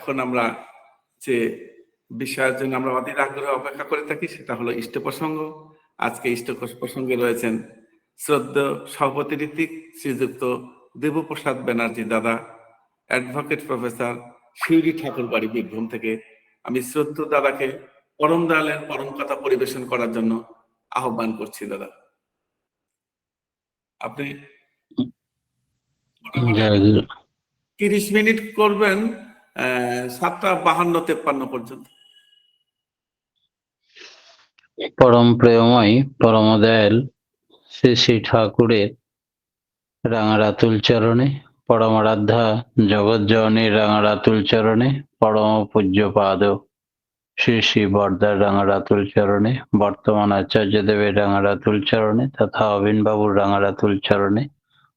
এখন আমরা যে বিষয়ের জন্য আমরা অধীর আগ্রহে অপেক্ষা করে থাকি সেটা হলো ইষ্ট প্রসঙ্গ। আজকে ইষ্ট প্রসঙ্গে রয়েছেন শ্রদ্ধেয় সভাপতি ঋত্বিক শ্রীযুক্ত দেবপ্রসাদ ব্যানার্জি দাদা, অ্যাডভোকেট প্রফেসর, শিউরি ঠাকুরবাড়ি, বীরভূম থেকে। আমি শ্রদ্ধেয় দাদাকে পরম দয়ালের পরম কথা পরিবেশন করার জন্য আহ্বান করছি। দাদা, আপনি 30 মিনিট করবেন, 7:52-53 পর্যন্ত। পরম প্রেমময় পরম দয়াল শ্রী শ্রী ঠাকুরের রাঙারাতুল চরণে, পরম আরাধ্যা জগৎ জননীর রাঙারাতুল চরণে, পরম পূজ্য পাদ শ্রী শ্রী বরদার রাঙারাতুল চরণে, বর্তমান আচার্য দেবের রাঙারাতুল চরণে তথা অবিন বাবুর রাঙারাতুল চরণে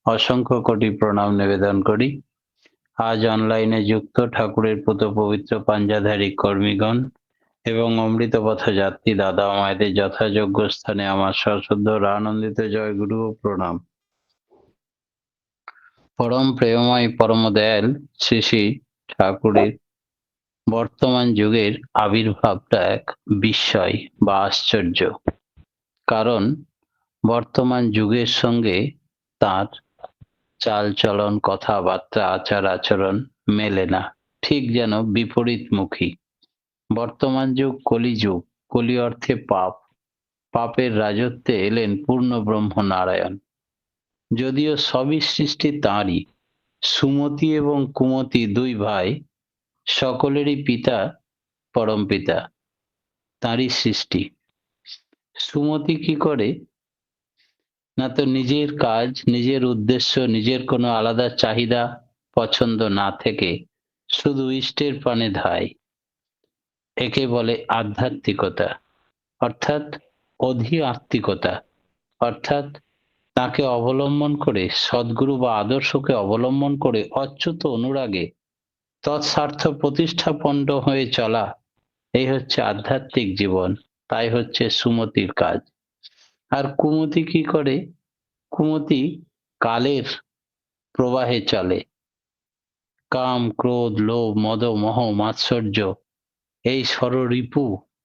অসংখ্য কোটি প্রণাম নিবেদন করি। আজ অনলাইনে যুক্ত ঠাকুরের পুত পবিত্র পাঞ্জাধারী কর্মীগণ এবং অমৃত পথ যাত্রী দাদা মায়েদের যথাযোগ্য স্থানে আমার সশ্রদ্ধ আনন্দিত জয় গুরু ও প্রণাম। পরম প্রেমময় পরম দয়াল শ্রী শ্রী ঠাকুরের বর্তমান যুগের আবির্ভাবটা এক বিস্ময় বা আশ্চর্য, কারণ বর্তমান যুগের সঙ্গে তার চাল চলন, কথাবার্তা, আচার আচরণ মেলে না, ঠিক যেন বিপরীতমুখী। বর্তমান যুগ কলিযুগ, কলি অর্থে পাপ, পাপের রাজত্বে এলেন পূর্ণ ব্রহ্ম নারায়ণ। যদিও সবই সৃষ্টি তাঁরই, সুমতি এবং কুমতি দুই ভাই, সকলেরই পিতা পরম পিতা, তাঁরই সৃষ্টি। সুমতি কি করে না, তো নিজের কাজ, নিজের উদ্দেশ্য, নিজের কোনো আলাদা চাহিদা পছন্দ না থেকে শুধু ইষ্টের পানে ধায়। একে বলে আধ্যাত্মিকতা, অর্থাৎ অধিআত্মিকতা, অর্থাৎ তাকে অবলম্বন করে, সদ্গুরু বা আদর্শকে অবলম্বন করে অচ্যুত অনুরাগে তৎস্বার্থ প্রতিষ্ঠাপন্ন হয়ে চলা, এই হচ্ছে আধ্যাত্মিক জীবন। তাই হচ্ছে সুমতির কাজ। আর কুমতি কি করে? কুমতি কালের প্রবাহে চলে। কাম, ক্রোধ, লোভ, মদ, মোহ, মাৎসর্য, এই ষড়রিপু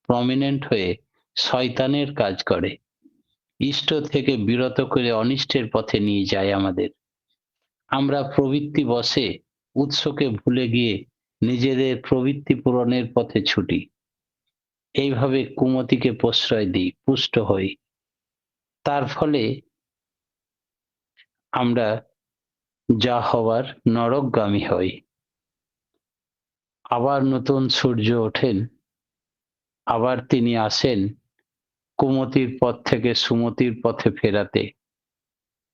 প্রমিনেন্ট হয়ে শয়তানের কাজ করে, ইষ্ট থেকে বিরত করে অনিষ্টের পথে নিয়ে যায় আমাদের। আমরা প্রবৃত্তি বশে উৎসকে ভুলে গিয়ে নিজেদের প্রবৃত্তি পূরণের পথে ছুটি। এইভাবে কুমতিকে প্রশ্রয় দিই, পুষ্ট হই। তার ফলে আমরা যা হওয়ার নরকগামী হই। আবার নতুন সূর্য ওঠেন, আবার তিনি আসেন কুমতির পথ থেকে সুমতির পথে ফেরাতে।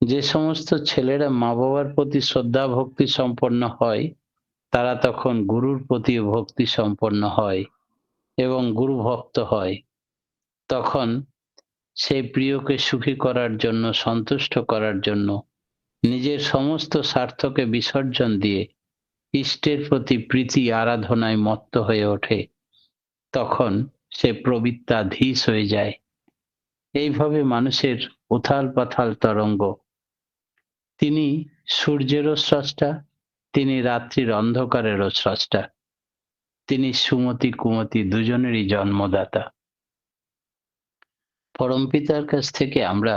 যে সমস্ত ছেলেরা মা বাবার প্রতি শ্রদ্ধা ভক্তি সম্পন্ন হয়, তারা তখন গুরুর প্রতি ভক্তি সম্পন্ন হয় এবং গুরু ভক্ত হয়। তখন সেই প্রিয়কে সুখী করার জন্য, সন্তুষ্ট করার জন্য নিজের সমস্ত স্বার্থকে বিসর্জন দিয়ে ইষ্টের প্রতি প্রীতি আরাধনায় মত্ত হয়ে ওঠে। তখন সে প্রবৃত্তাধীশ হয়ে যায়। এইভাবে মানুষের উথাল পাথাল তরঙ্গ। তিনি সূর্যেরও স্রষ্টা, তিনি রাত্রির অন্ধকারেরও স্রষ্টা, তিনি সুমতি কুমতি দুজনেরই জন্মদাতা। পরমপিতার কাছ থেকে আমরা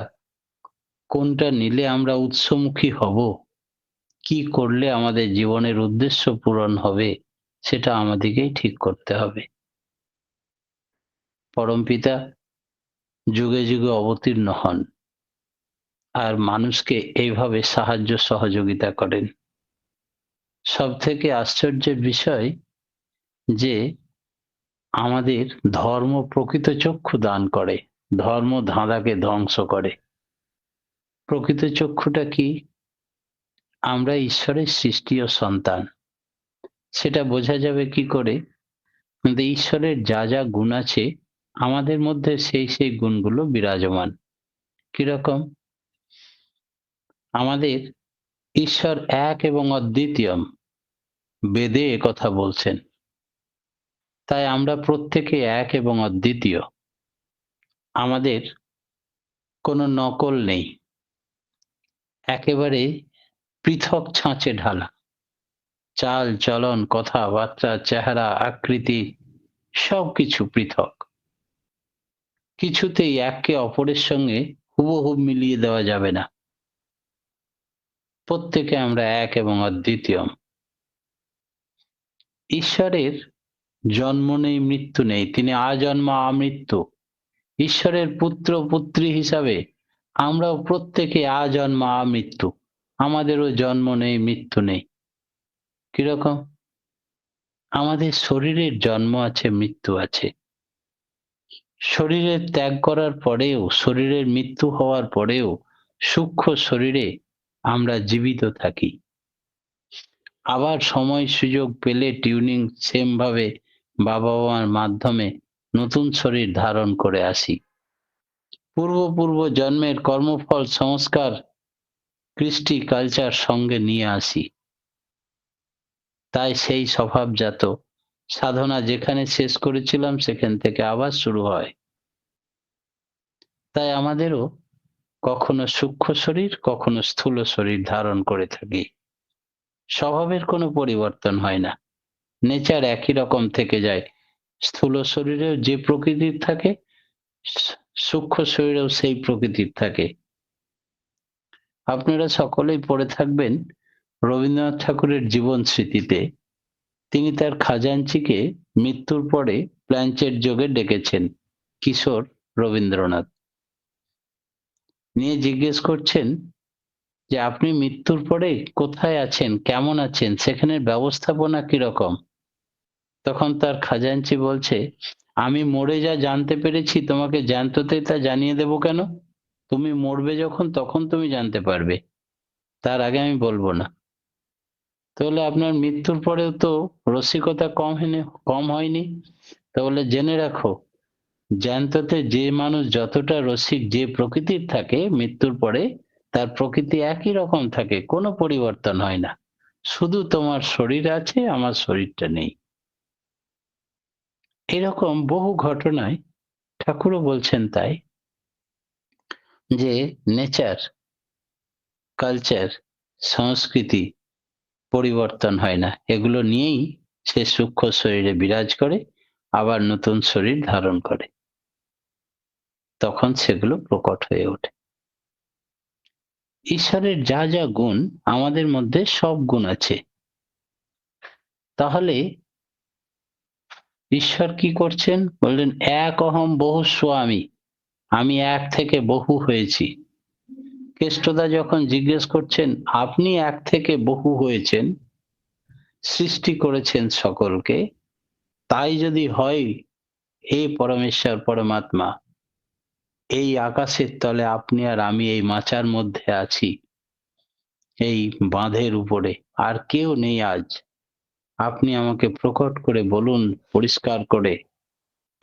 কোনটা নিলে আমরা উৎসমুখী হব, কি করলে আমাদের জীবনের উদ্দেশ্য পূরণ হবে, সেটা আমাদেরকেই ঠিক করতে হবে। পরমপিতা যুগে যুগে অবতীর্ণ হন আর মানুষকে এইভাবে সাহায্য সহযোগিতা করেন। সব থেকে আশ্চর্যের বিষয় যে আমাদের ধর্ম প্রকৃত চক্ষু দান করে, ধর্ম ধাঁধাকে ধ্বংস করে। প্রকৃত চক্ষুটা কি? আমরা ঈশ্বরের সৃষ্টি ও সন্তান। সেটা বোঝা যাবে কি করে? কিন্তু ঈশ্বরের যা যা গুণ আছে আমাদের মধ্যে সেই সেই গুণগুলো বিরাজমান। কিরকম? আমাদের ঈশ্বর এক এবং অদ্বিতীয়, বেদে একথা বলছেন। তাই আমরা প্রত্যেকে এক এবং অদ্বিতীয়। আমাদের কোনো নকল নেই, একেবারে পৃথক ছাঁচে ঢালা। চাল চলন, কথাবার্তা, চেহারা, আকৃতি সবকিছু পৃথক। কিছুতেই একে অপরের সঙ্গে হুবহু মিলিয়ে দেওয়া যাবে না। প্রত্যেকে আমরা এক এবং অদ্বিতীয়। ঈশ্বরের জন্ম নেই, মৃত্যু নেই, তিনি আজন্ম আমৃত্যু। ঈশ্বরের পুত্র পুত্রী হিসাবে আমরাও প্রত্যেকে আজন্ম আমৃত্যু। আমাদেরও জন্ম নেই, মৃত্যু নেই। কিরকম? আমাদের শরীরের জন্ম আছে, মৃত্যু আছে। শরীরের ত্যাগ করার পরেও, শরীরের মৃত্যু হওয়ার পরেও সূক্ষ্ম শরীরে আমরা জীবিত থাকি। আবার সময় সুযোগ পেলে টিউনিং সেম ভাবে বাবা মার মাধ্যমে নতুন শরীর ধারণ করে আসি। পূর্ব জন্মের কর্মফল, সংস্কার, কৃষ্টি, কালচার সঙ্গে নিয়ে আসি। তাই সেই স্বভাবজাত সাধনা যেখানে শেষ করেছিলাম সেখান থেকে আবার শুরু হয়। তাই আমাদেরও কখনো সূক্ষ্ম শরীর, কখনো স্থূল শরীর ধারণ করে থাকি। স্বভাবের কোনো পরিবর্তন হয় না, নেচার একই রকম থেকে যায়। স্থূল শরীরেও যে প্রকৃতির থাকে, সূক্ষ্ম শরীরেও সেই প্রকৃতির থাকে। আপনারা সকলেই পড়ে থাকবেন রবীন্দ্রনাথ ঠাকুরের জীবন স্মৃতিতে। তিনি তার খাজাঞ্চিকে মৃত্যুর পরে প্ল্যাঞ্চেট যোগে ডেকেছেন কিশোর রবীন্দ্রনাথ, নিয়ে জিজ্ঞেস করছেন যে আপনি মৃত্যুর পরে কোথায় আছেন, কেমন আছেন, সেখানের ব্যবস্থাপনা কিরকম? তখন তার খাজাঞ্চি বলছে, আমি মরে যা জানতে পেরেছি তোমাকে জ্যান্ততে তা জানিয়ে দেব কেন? তুমি মরবে যখন তখন তুমি জানতে পারবে, তার আগে আমি বলবো না। তাহলে আপনার মৃত্যুর পরেও তো রসিকতা কম হয়নি। তাহলে জেনে রাখো, জ্যান্ততে যে মানুষ যতটা রসিক, যে প্রকৃতির থাকে, মৃত্যুর পরে তার প্রকৃতি একই রকম থাকে, কোনো পরিবর্তন হয় না। শুধু তোমার শরীর আছে, আমার শরীরটা নেই। এরকম বহু ঘটনায় ঠাকুরও বলছেন তাই, যে নেচার, কালচার, সংস্কৃতি পরিবর্তন হয় না। এগুলো নিয়েই সে সূক্ষ্ম শরীরে বিরাজ করে, আবার নতুন শরীর ধারণ করে, তখন সেগুলো প্রকট হয়ে ওঠে। ঈশ্বরের যা যা গুণ, আমাদের মধ্যে সব গুণ আছে। তাহলে ঈশ্বর কি করছেন? বললেন এক অহম বহু স্বামী, আমি এক থেকে বহু হয়েছি। কেষ্টদা যখন জিজ্ঞেস করছেন আপনি এক থেকে বহু হয়েছেন, সৃষ্টি করেছেন সকলকে, তাই যদি হয় হে পরমেশ্বর পরমাত্মা, এই আকাশের তলে আপনি আর আমি এই মাচার মধ্যে আছি, এই বাঁধের উপরে আর কেউ নেই আজ, আপনি আমাকে প্রকট করে বলুন পরিষ্কার করে,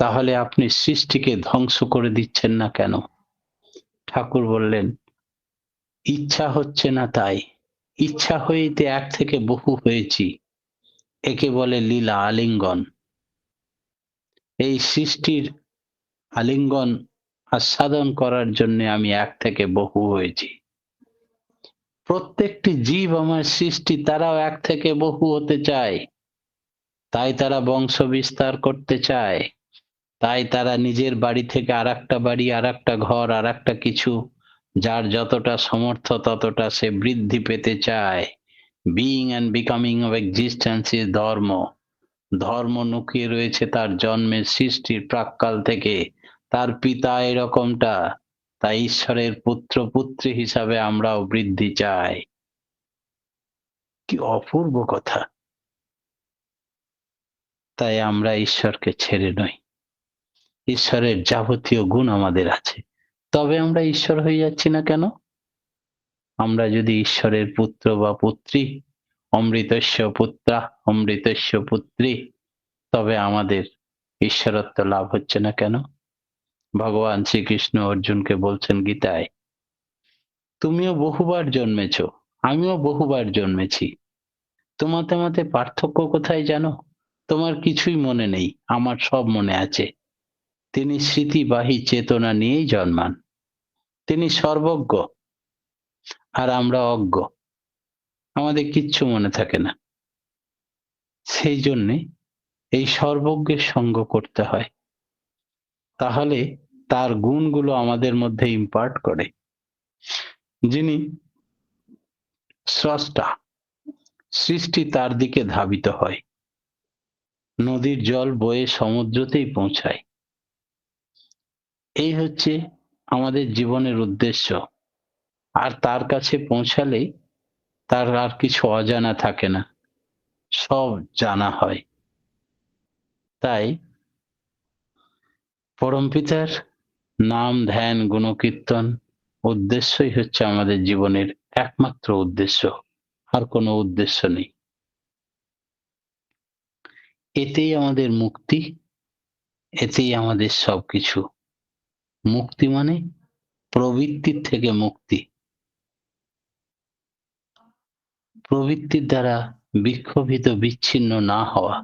তাহলে আপনি সৃষ্টিকে ধ্বংস করে দিচ্ছেন না কেন? ঠাকুর বললেন ইচ্ছা হচ্ছে না, তাই ইচ্ছা হইতে এক থেকে বহু হয়েছি, একে বলে লীলা, আলিঙ্গন। এই সৃষ্টির আলিঙ্গন আস্বাদন করার জন্য আমি এক থেকে বহু হয়েছি। প্রত্যেকটি জীব আমার সৃষ্টি, তারাও এক থেকে বহু হতে চায়, তাই তারা বংশ বিস্তার করতে চায়, তাই তারা নিজের বাড়ি থেকে আর একটা বাড়ি, আর একটা ঘর, আর একটা কিছু, যার যতটা সমর্থ ততটা সে বৃদ্ধি পেতে চায়। Being and becoming of existence is ধর্ম। ধর্ম লুকিয়ে রয়েছে তার জন্মের, সৃষ্টির প্রাক্কাল থেকে। তার পিতা এরকমটা, তাই ঈশ্বরের পুত্র পুত্রী হিসাবে আমরাও বৃদ্ধি চাই। কি অপূর্ব কথা! তাই আমরা ঈশ্বরকে ছেড়ে নই। ঈশ্বরের যাবতীয় গুণ আমাদের আছে, তবে আমরা ঈশ্বর হয়ে যাচ্ছি না কেন? আমরা যদি ঈশ্বরের পুত্র বা পুত্রী, অমৃতস্য পুত্রা অমৃতস্য পুত্রী, তবে আমাদের ঈশ্বরত্ব লাভ হচ্ছে না কেন? ভগবান শ্রীকৃষ্ণ অর্জুনকে বলছেন গীতায়, তুমিও বহুবার জন্মেছ, আমিও বহুবার জন্মেছি, তোমাতে মতে পার্থক্য কোথায় জানো? তোমার কিছুই মনে নেই, আমার সব মনে আছে। তিনি স্মৃতিবাহী চেতনা নিয়েই জন্মান, তিনি সর্বজ্ঞ, আর আমরা অজ্ঞ, আমাদের কিচ্ছু মনে থাকে না। সেই জন্যে এই সর্বজ্ঞের সঙ্গ করতে হয়, তাহলে তার গুণগুলো আমাদের মধ্যে ইম্পার্ট করে। যিনি স্রষ্টা, সৃষ্টি তার দিকে ধাবিত হয়, নদীর জল বয়ে সমুদ্রতেই পৌঁছায়। এই হচ্ছে আমাদের জীবনের উদ্দেশ্য। আর তার কাছে পৌঁছালেই তার আর কিছু অজানা থাকে না, সব জানা হয়। তাই পরমপিতার নাম, ধ্যান, গুণকীর্তন উদ্দেশ্যই হচ্ছে আমাদের জীবনের একমাত্র উদ্দেশ্য, আর কোনো উদ্দেশ্য নেই। এতেই আমাদের মুক্তি, এতেই আমাদের সবকিছু। মুক্তি মানে প্রবৃত্তির থেকে মুক্তি, প্রবৃত্তির দ্বারা বিক্ষোভিত, বিচ্ছিন্ন না হওয়া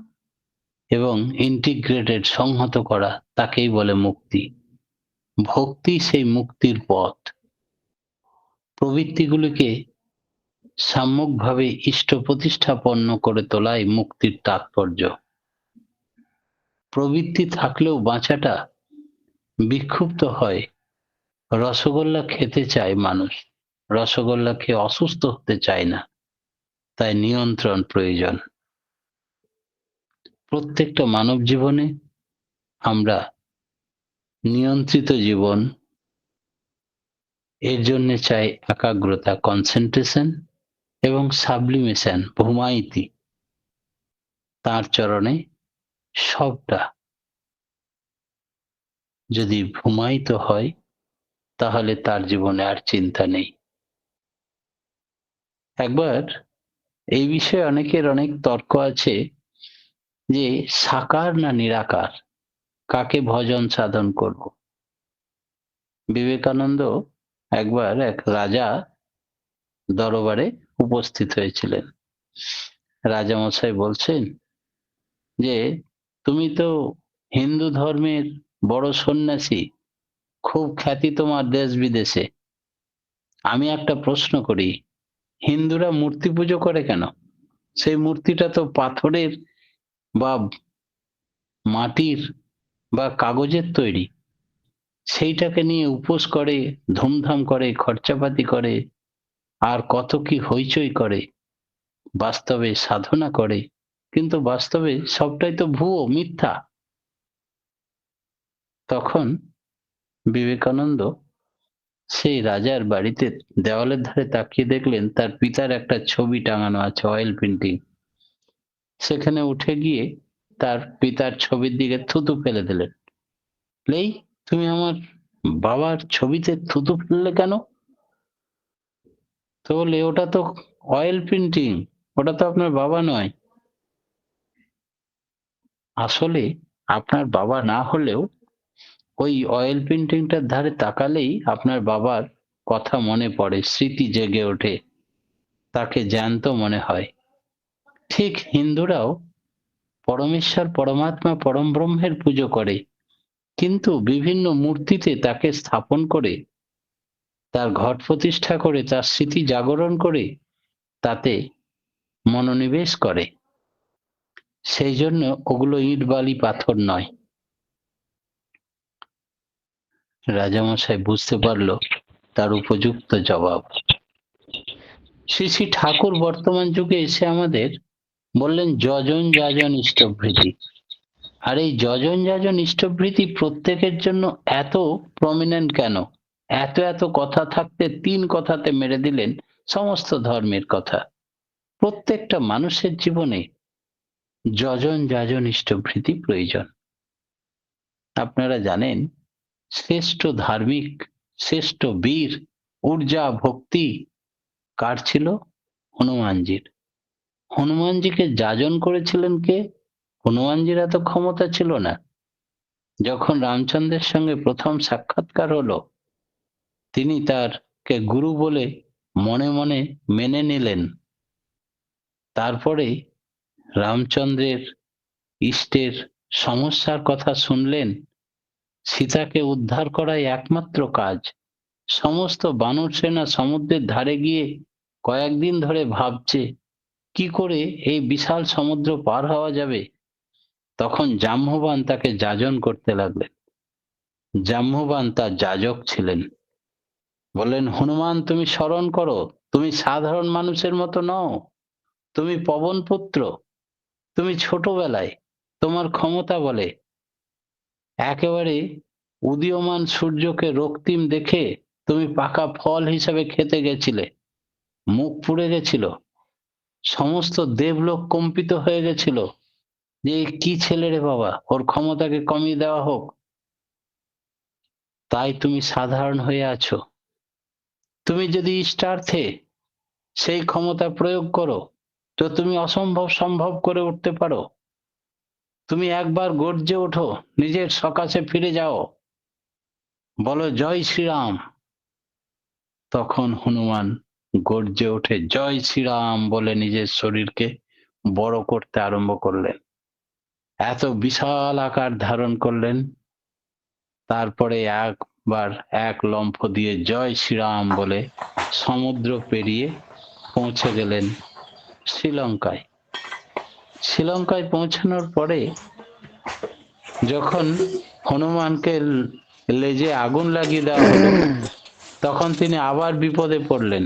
এবং ইন্টিগ্রেটেড, সংহত করা, তাকেই বলে মুক্তি। ভক্তি সেই মুক্তির পথ। প্রবৃত্তিগুলিকে সাম্যকভাবে ইষ্ট প্রতিষ্ঠাপন্ন করে তোলাই মুক্তির তাৎপর্য। প্রবৃত্তি থাকলেও বাঁচাটা বিক্ষুব্ধ হয়। রসগোল্লা খেতে চায় মানুষ, রসগোল্লা খেয়ে অসুস্থ হতে চায় না, তাই নিয়ন্ত্রণ প্রয়োজন। প্রত্যেকটা মানব জীবনে আমরা নিয়ন্ত্রিত জীবন, এর জন্য চাই একাগ্রতা, কনসেন্ট্রেশন এবং সাবলিমেশন, ভূমাইতি। তার চরণে সবটা যদি ভূমায়িত হয়, তাহলে তার জীবনে আর চিন্তা নেই। একবার এই বিষয়ে অনেকের অনেক তর্ক আছে যে সাকার না নিরাকার, কাকে ভজন সাধন করব। বিবেকানন্দ একবার এক রাজা দরবারে উপস্থিত হয়েছিলেন। রাজামশাই বলছেন যে তুমি তো হিন্দু ধর্মের বড় সন্ন্যাসী, খুব খ্যাতি তোমার দেশ বিদেশে। আমি একটা প্রশ্ন করি, হিন্দুরা মূর্তি পুজো করে কেন? সেই মূর্তিটা তো পাথরের বা মাটির বা কাগজের তৈরি। সেইটাকে নিয়ে উপোস করে, ধুমধাম করে, খরচাপাতি করে, আর কত কি হইচই করে, বাস্তবে সাধনা করে, কিন্তু বাস্তবে সবটাই তো ভুয়ো, মিথ্যা। তখন বিবেকানন্দ সেই রাজার বাড়িতে দেওয়ালের ধারে তাকিয়ে দেখলেন তার পিতার একটা ছবি টাঙানো আছে, অয়েল পেন্টিং। সেখানে উঠে গিয়ে তার পিতার ছবির দিকে থুতু ফেলে দিলেন। এই, তুমি আমার বাবার ছবিতে থুতু ফেললে কেন? তো বলে, ওটা তো অয়েল পেন্টিং, ওটা তো আপনার বাবা নয়। আসলে আপনার বাবা না হলেও ওই অয়েল পেন্টিংটার ধারে তাকালেই আপনার বাবার কথা মনে পড়ে, স্মৃতি জেগে ওঠে, তাকে জ্যান্ত মনে হয়। ঠিক হিন্দুরাও পরমেশ্বর, পরমাত্মা, পরম ব্রহ্মের পুজো করে, কিন্তু বিভিন্ন মূর্তিতে তাকে স্থাপন করে, তার ঘট প্রতিষ্ঠা করে, তার স্মৃতি জাগরণ করে, তাতে মনোনিবেশ করে। সেই জন্য ওগুলো ইট বালি পাথর নয়। রাজামশাই বুঝতে পারলো তার উপযুক্ত জবাব। শ্রী শ্রী ঠাকুর বর্তমান যুগে এসে আমাদের বললেন যজন যাজন ইষ্টভৃতি। আর এই যজন যাজন ইষ্টভৃতি প্রত্যেকের জন্য এত প্রমিনেন্ট কেন? এত এত কথা থাকতে তিন কথাতে মেরে দিলেন সমস্ত ধর্মের কথা। প্রত্যেকটা মানুষের জীবনে যজন যাজন ইষ্টভৃতি প্রয়োজন। আপনারা জানেন, শ্রেষ্ঠ ধার্মিক, শ্রেষ্ঠ বীর, ঊর্জা, ভক্তি কার ছিল? হনুমানজির। হনুমানজিকে যাজন করেছিলেন কে? হনুমানজির এত ক্ষমতা ছিল না। যখন রামচন্দ্রের সঙ্গে প্রথম সাক্ষাৎকার হলো, তিনি তারকে গুরু বলে মনে মনে মেনে নিলেন। তারপরে রামচন্দ্রের ইষ্টের সমস্যার কথা শুনলেন। সীতাকে উদ্ধার করাই একমাত্র কাজ। সমস্ত বানর সেনা সমুদ্রের ধারে গিয়ে কয়েকদিন ধরে ভাবছে কি করে এই বিশাল সমুদ্র পার হওয়া যাবে? তখন জাম্ববান তাকে যাজন করতে লাগলেন। জাম্ববান তার যাজক ছিলেন। বললেন, হনুমান, তুমি স্মরণ করো, তুমি সাধারণ মানুষের মতো নও, তুমি পবন পুত্র। তুমি ছোটবেলায় তোমার ক্ষমতা বলে একেবারে উদীয়মান সূর্যকে রক্তিম দেখে তুমি পাকা ফল হিসাবে খেতে গেছিলে, মুখ পুড়ে গেছিল, সমস্ত দেবলোক কম্পিত হয়ে গেছিল যে এ কি ছেলে রে বাবা, ওর ক্ষমতাকে কমিয়ে দেওয়া হোক। তাই তুমি সাধারণ হয়ে আছো। তুমি যদি ইষ্টার্থে সেই ক্ষমতা প্রয়োগ করো তো তুমি অসম্ভব সম্ভব করে উঠতে পারো। তুমি একবার গর্জে ওঠো, নিজের সকাশে ফিরে যাও, বলো জয় শ্রীরাম। তখন হনুমান গর্জে ওঠে জয় শ্রীরাম বলে নিজের শরীরকে বড় করতে আরম্ভ করলেন। এত বিশাল আকার ধারণ করলেন। তারপরে একবার এক লম্ফ দিয়ে জয় শ্রীরাম বলে সমুদ্র পেরিয়ে পৌঁছে গেলেন শ্রীলঙ্কায়। শ্রীলঙ্কায় পৌঁছানোর পরে যখন হনুমানকে লেজে আগুন লাগিয়ে দেওয়া হলো, তখন তিনি আবার বিপদে পড়লেন।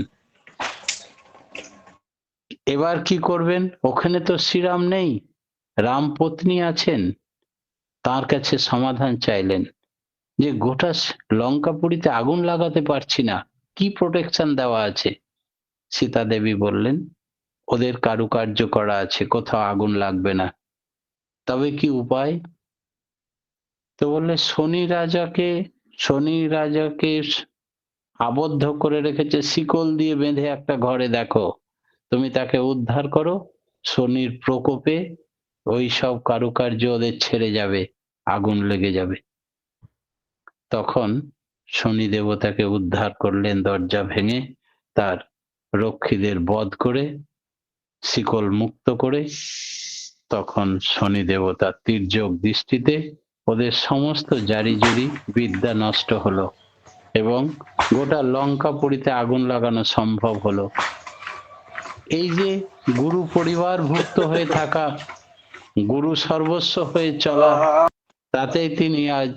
এবার কি করবেন? ওখানে তো শ্রীরাম নেই, রামপত্নী আছেন। তার কাছে সমাধান চাইলেন যে গোটা লঙ্কাপুরীতে আগুন লাগাতে পারছি না, কি প্রোটেকশন দেওয়া আছে? সীতা দেবী বললেন, ওদের কারুকার্য করা আছে, কোথাও আগুন লাগবে না। তবে কি উপায়? তো বললে শনি রাজাকে আবদ্ধ করে রেখেছে শিকল দিয়ে বেঁধে একটা ঘরে, দেখো তুমি তাকে উদ্ধার করো, শনির প্রকোপে ওই সব কারুকার্য ওদের ছেড়ে যাবে, আগুন লেগে যাবে। তখন শনি দেবতাকে উদ্ধার করলেন, দরজা ভেঙে তার রক্ষীদের বধ করে শিকল মুক্ত করে। তখন শনি দেবতা তির্যক দৃষ্টিতে ওদের সমস্ত জারিজুরি বিদ্যা নষ্ট হলো এবং গোটা লঙ্কাপুরীতে আগুন লাগানো সম্ভব হলো। এই যে গুরু পরিবার ভুক্ত হয়ে থাকা, গুরু সর্বস্ব হয়ে চলা, তাতেই তিনি আজ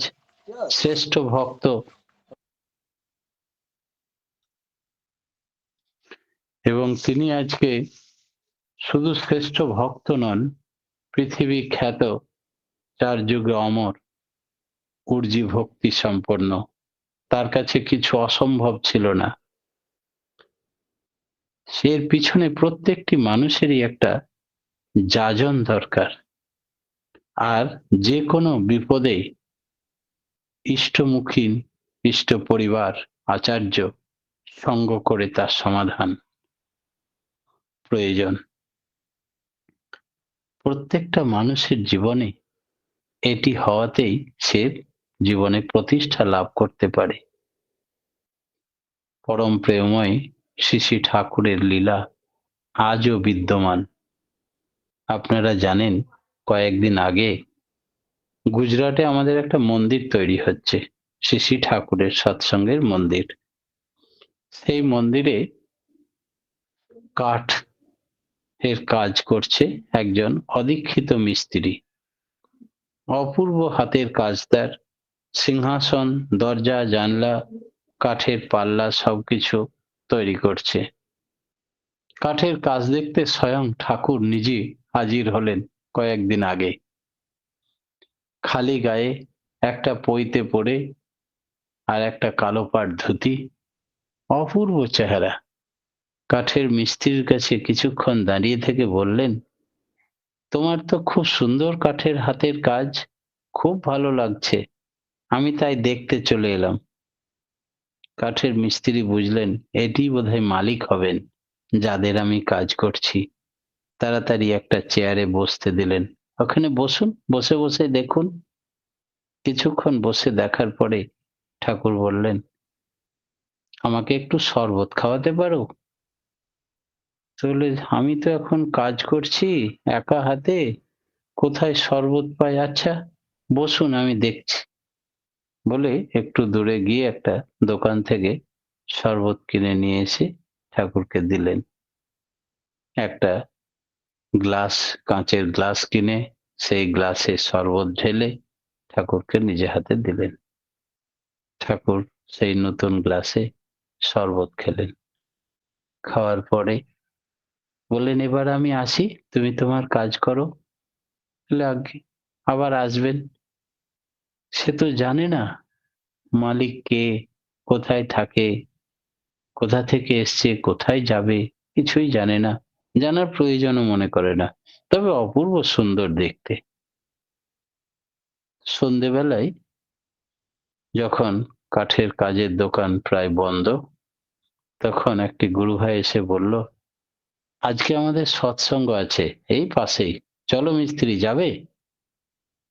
শ্রেষ্ঠ ভক্ত। এবং তিনি আজকে শুধু শ্রেষ্ঠ ভক্ত নন, পৃথিবী খ্যাত, চার যুগে অমর, উর্জি ভক্তি সম্পন্ন। তার কাছে কিছু অসম্ভব ছিল না। এর পিছনে প্রত্যেকটি মানুষেরই একটা যাজন দরকার। আর যে কোনো বিপদে ইষ্টমুখী, ইষ্ট পরিবার, আচার্য সঙ্গ করে তার সমাধান প্রয়োজন। প্রত্যেকটা মানুষের জীবনে এটি হওয়াতেই সে জীবনে প্রতিষ্ঠা লাভ করতে পারে। পরম প্রেমময় শ্রী শ্রী ঠাকুরের লীলা আজও বিদ্যমান। আপনারা জানেন, কয়েকদিন আগে গুজরাটে আমাদের একটা মন্দির তৈরি হচ্ছে, শ্রী শ্রী ঠাকুরের সৎসঙ্গের মন্দির। সেই মন্দিরে কাঠ এর কাজ করছে একজন অদীক্ষিত মিস্ত্রি। অপূর্ব হাতের কাজ তার। সিংহাসন, দরজা, জানলা, কাঠের পাল্লা সবকিছু তৈরি করছে। কাঠের কাজ দেখতে স্বয়ং ঠাকুর নিজে হাজির হলেন কয়েকদিন আগে, খালি গায়ে, একটা পৈতে পরে আর একটা কালো পাড় ধুতি, অপূর্ব চেহারা। কাঠের মিস্ত্রির কাছে কিছুক্ষণ দাঁড়িয়ে থেকে বললেন, তোমার তো খুব সুন্দর কাঠের হাতের কাজ, খুব ভালো লাগছে, আমি তাই দেখতে চলে এলাম। কাঠের মিস্ত্রি বুঝলেন এটি বোধহয় মালিক হবেন যাদের আমি কাজ করছি। তাড়াতাড়ি একটা চেয়ারে বসতে দিলেন। ওখানে বসুন, বসে বসে দেখুন। কিছুক্ষণ বসে দেখার পরে ঠাকুর বললেন, আমাকে একটু শরবত খাওয়াতে পারো? তাহলে আমি তো এখন কাজ করছি একা হাতে, কোথায় শরবত পাই? আচ্ছা বসুন, আমি দেখছি বলে একটু দূরে গিয়ে একটা দোকান থেকে শরবত কিনে নিয়ে এসে ঠাকুরকে দিলেন। একটা গ্লাস, কাঁচের গ্লাস কিনে সেই গ্লাসে শরবত ঢেলে ঠাকুরকে নিজে হাতে দিলেন। ঠাকুর সেই নতুন গ্লাসে শরবত খেলেন। খাওয়ার পরে বললেন, এবার আমি আসি, তুমি তোমার কাজ করো। বললে, আজ্ঞে। আবার আসবেন। সে তো জানে না মালিক কে, কোথায় থাকে, কোথা থেকে এসছে, কোথায় যাবে, কিছুই জানে না। জানার প্রয়োজনও মনে করে না। তবে অপূর্ব সুন্দর দেখতে। সন্ধেবেলায় যখন কাঠের কাজের দোকান প্রায় বন্ধ, তখন একটি গুরু ভাই এসে বলল, আজকে আমাদের সৎসঙ্গ আছে এই পাশেই, চলো মিস্ত্রি, যাবে?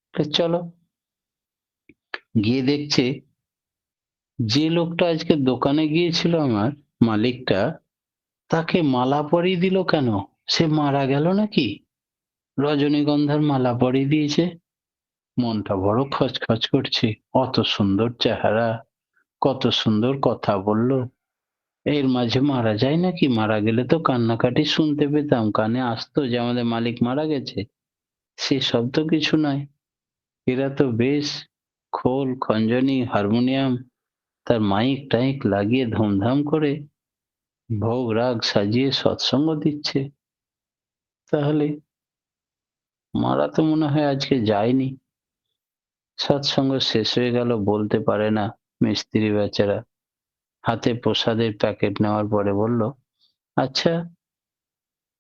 বললে, চলো। গিয়ে দেখছে যে লোকটা আজকে দোকানে গিয়েছিল আমার, মালিকটা, তাকে মালা পরিয়ে দিল কেন? সে মারা গেল নাকি? রজনীগন্ধার মালা পরিয়ে দিয়েছে। মনটা বড় খচখচ করছে। অত সুন্দর চেহারা, কত সুন্দর কথা বলল, এর মাঝে মারা যায় নাকি? মারা গেলে তো কান্নাকাটি শুনতে পেতাম, কানে আসতো যে আমাদের মালিক মারা গেছে। সেসব তো কিছু নয়। এরা তো বেশ খোল, খঞ্জনি, হারমোনিয়াম, তার মাইক টাইক লাগিয়ে ধুমধাম করে ভোগ রাগ সাজিয়ে সৎসঙ্গ দিচ্ছে। তাহলে মারা তো মনে হয় আজকে যায়নি। সৎসঙ্গ শেষ হয়ে গেল, বলতে পারে না মিস্ত্রি বেচারা। হাতে প্রসাদের প্যাকেট নেওয়ার পরে বলল, আচ্ছা,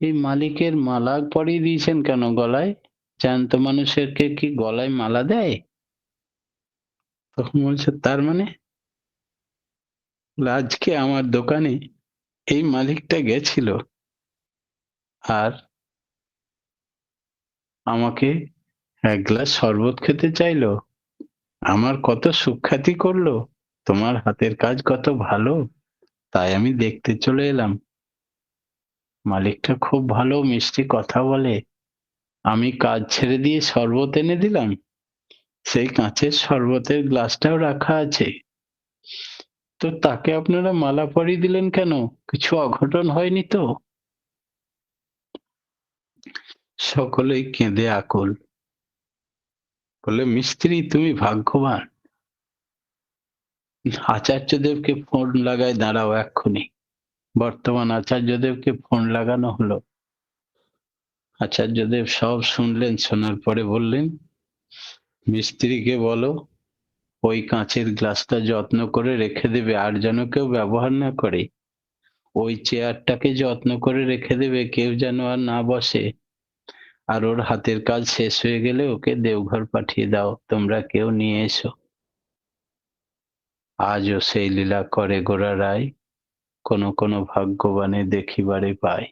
এই মালিকের মালা পরিয়ে দিয়েছেন কেন গলায়? জ্যান্ত মানুষেরকে কি গলায় মালা দেয়? তখন বলছে, তার মানে? বলে, আজকে আমার দোকানে এই মালিকটা গেছিল আর আমাকে এক গ্লাস শরবত খেতে চাইলো, আমার কত সুখ্যাতি করলো, তোমার হাতের কাজ কত ভালো, তাই আমি দেখতে চলে এলাম। মালিকটা খুব ভালো, মিষ্টি কথা বলে। আমি কাজ ছেড়ে দিয়ে শরবত এনে দিলাম, সেই কাঁচের শরবতের গ্লাসটাও রাখা আছে। তো তাকে আপনারা মালা পরিয়ে দিলেন কেন? কিছু অঘটন হয়নি তো? সকলেই কেঁদে আকুল। বলে, মিস্ত্রি তুমি ভাগ্যবান। আচার্যদেবকে ফোন লাগায়, দাঁড়াও এক্ষুনি। বর্তমান আচার্যদেবকে ফোন লাগানো হলো। আচার্যদেব সব শুনলেন, শোনার পরে বললেন, মিস্ত্রিকে বলো ওই কাঁচের গ্লাসটা যত্ন করে রেখে দেবে, আর যেন কেউ ব্যবহার না করে। ওই চেয়ারটাকে যত্ন করে রেখে দেবে, কেউ যেন আর না বসে। আর ওর হাতের কাজ শেষ হয়ে গেলে ওকে দেওঘর পাঠিয়ে দাও, তোমরা কেউ নিয়ে এসো। আজও সেই লীলা করে গোরা রায়, কোনো কোনো ভাগ্যবানে দেখিবারে পায়।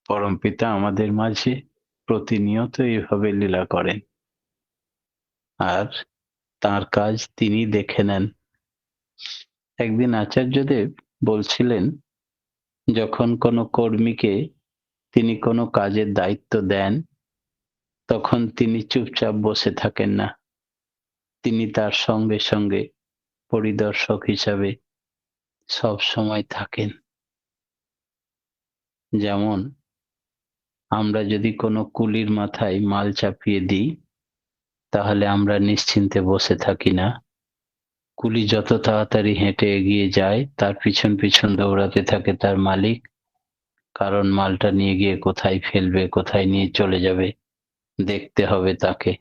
পরমপিতা আমাদের মাঝে প্রতিনিয়ত এভাবে লীলা করেন, আর তার কাজ তিনি দেখে নেন। একদিন আচার্যদেব বলছিলেন, যখন কোনো কর্মীকে তিনি কোনো কাজের দায়িত্ব দেন, তখন তিনি চুপচাপ বসে থাকেন না। তিনি তার সঙ্গে সঙ্গে পরিদর্শক হিসাবে সব সময় থাকেন। যেমন আমরা যদি কোনো কুলির মাথায় মাল চাপিয়ে দিই, তাহলে আমরা নিশ্চিন্তে বসে থাকি না। কুলি যত তাড়াতাড়ি হেঁটে এগিয়ে যায়, তার পিছন পিছন দৌড়াতে থাকে তার মালিক। কারণ মালটা নিয়ে গিয়ে কোথায় ফেলবে, কোথায় নিয়ে চলে যাবে, দেখতে হবে তাকে।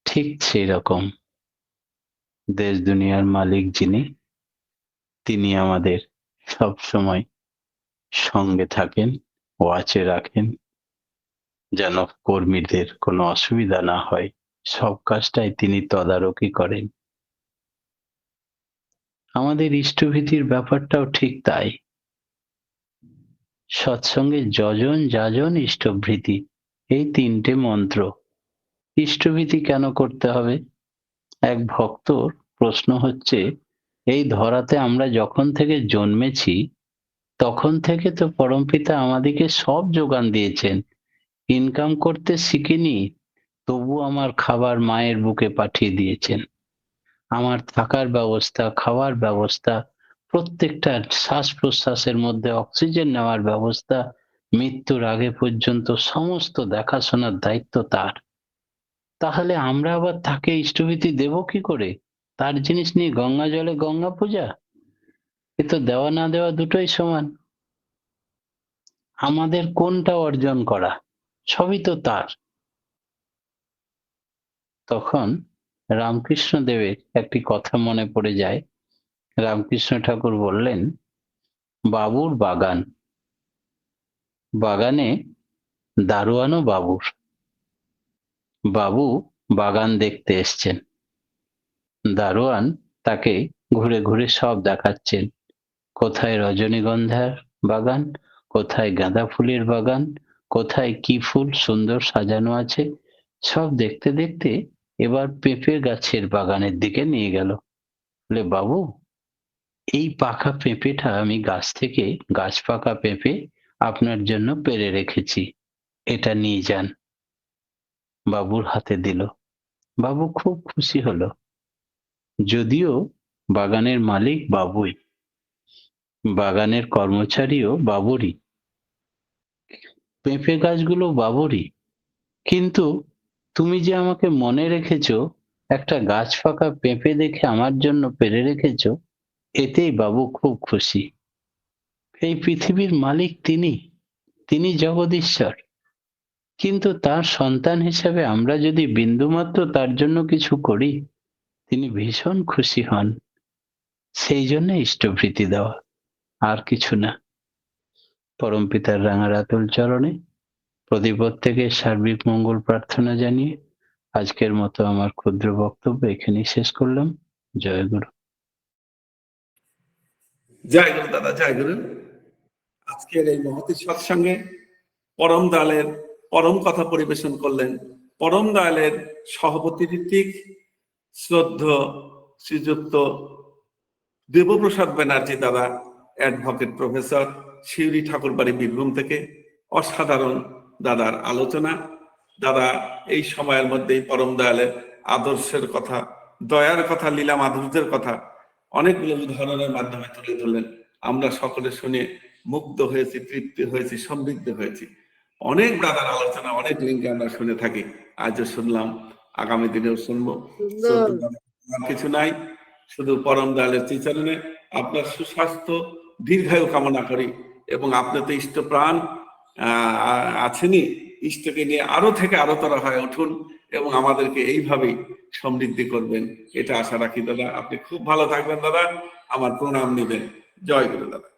ঠিক সেই রকম দেশ দুনিয়ার মালিক যিনি, তিনি আমাদের সব সময় সঙ্গে থাকেন, ওয়াচে রাখেন, যেন কর্মীদের কোনো অসুবিধা না হয়। সব কাজটাই তিনি তদারকি করেন। আমাদের ইষ্টভীতির ব্যাপারটাও ঠিক তাই। সৎসঙ্গে যজন যাজন ইষ্টভৃতি, এই তিনটে মন্ত্র। ইষ্টভীতি কেন করতে হবে? এক ভক্তর প্রশ্ন হচ্ছে, এই ধরাতে আমরা যখন থেকে জন্মেছি, তখন থেকে তো পরমপিতা আমাদেরকে সব যোগান দিয়েছেন। ইনকাম করতে শিখিনি, তবু আমার খাবার মায়ের বুকে পাঠিয়ে দিয়েছেন। আমার থাকার ব্যবস্থা, খাওয়ার ব্যবস্থা, প্রত্যেকটা শ্বাস প্রশ্বাসের মধ্যে অক্সিজেন নেওয়ার ব্যবস্থা, মৃত্যুর আগে পর্যন্ত সমস্ত দেখাশোনার দায়িত্ব তার। তাহলে আমরা আবার তাকে ইষ্টভীতি দেব কি করে? তার জিনিস নিয়ে গঙ্গা জলে গঙ্গা পূজা? এ তো দেওয়া না দেওয়া দুটোই সমান। আমাদের কোনটা অর্জন করা? সবই তো তার। তখন রামকৃষ্ণ দেবের একটি কথা মনে পড়ে যায়। রামকৃষ্ণ ঠাকুর বললেন, বাবুর বাগান, বাগানে দারোয়ানও বাবুর। বাবু বাগান দেখতে এসছেন, দারোয়ান তাকে ঘুরে ঘুরে সব দেখাচ্ছেন। কোথায় রজনীগন্ধার বাগান, কোথায় গাঁদা ফুলের বাগান, কোথায় কি ফুল সুন্দর সাজানো আছে, সব দেখতে দেখতে এবার পেঁপে গাছের বাগানের দিকে নিয়ে গেল। বলে, বাবু, এই পাকা পেঁপেটা আমি গাছ থেকে, গাছ পাকা পেঁপে আপনার জন্য পেড়ে রেখেছি, এটা নিয়ে যান। বাবুর হাতে দিল। বাবু খুব খুশি হলো। যদিও বাগানের মালিক বাবুই, বাগানের কর্মচারীও বাবুরই, পেঁপে গাছগুলো বাবুরই, কিন্তু তুমি যে আমাকে মনে রেখেছো, একটা গাছ পাকা পেঁপে দেখে আমার জন্য পেড়ে রেখেছো, এতেই বাবু খুব খুশি। এই পৃথিবীর মালিক তিনি, তিনি জগদীশ্বর, কিন্তু তার সন্তান হিসেবে আমরা যদি বিন্দুমাত্র তার জন্য কিছু করি, তিনি ভীষণ খুশি হন। সেই জন্য ইষ্টভৃতি দেওয়া, আর কিছু না। পরমপিতার রাঙারাতুল চরণে প্রতিপ্রত্যেকের সার্বিক মঙ্গল প্রার্থনা জানিয়ে আজকের মতো আমার ক্ষুদ্র বক্তব্য এখানেই শেষ করলাম। জয় গুরু। জয় গুরু দাদা, জয় গুরু। আজকের এই মহতী সৎসঙ্গে পরম দয়ালের পরম কথা পরিবেশন করলেন পরম দয়ালের সভাপতি ঋত্বিক শ্রদ্ধ শ্রীযুক্ত দেবপ্রসাদ ব্যানার্জি দাদা, অ্যাডভোকেট প্রফেসর, শিউরি ঠাকুরবাড়ি বীরভূম থেকে। অসাধারণ দাদার আলোচনা। দাদা এই সময়ের মধ্যেই পরম দয়ালের আদর্শের কথা, দয়ার কথা, লীলা মাধুর্যের কথা অনেকগুলো উদাহরণের মাধ্যমে তুলে ধরলেন। আমরা সকলে শুনে মুগ্ধ হয়েছি, তৃপ্তি হয়েছি, সমৃদ্ধ হয়েছি। অনেক দাদার আলোচনা, অনেক লিঙ্কে আমরা শুনে থাকি, আজও শুনলাম, আগামী দিনেও শুনবো। আর কিছু নাই, শুধু পরম দয়ালের শ্রীচরণে আপনার সুস্বাস্থ্য দীর্ঘায়ু কামনা করি। এবং আপনি তো ইষ্টপ্রাণ আছেনই, ইষ্টকে নিয়ে আরো থেকে আরো তরা হয়ে উঠুন এবং আমাদেরকে এইভাবেই সমৃদ্ধি করবেন, এটা আশা রাখি দাদা। আপনি খুব ভালো থাকবেন দাদা, আমার প্রণাম নেবেন। জয় গুরু দাদা।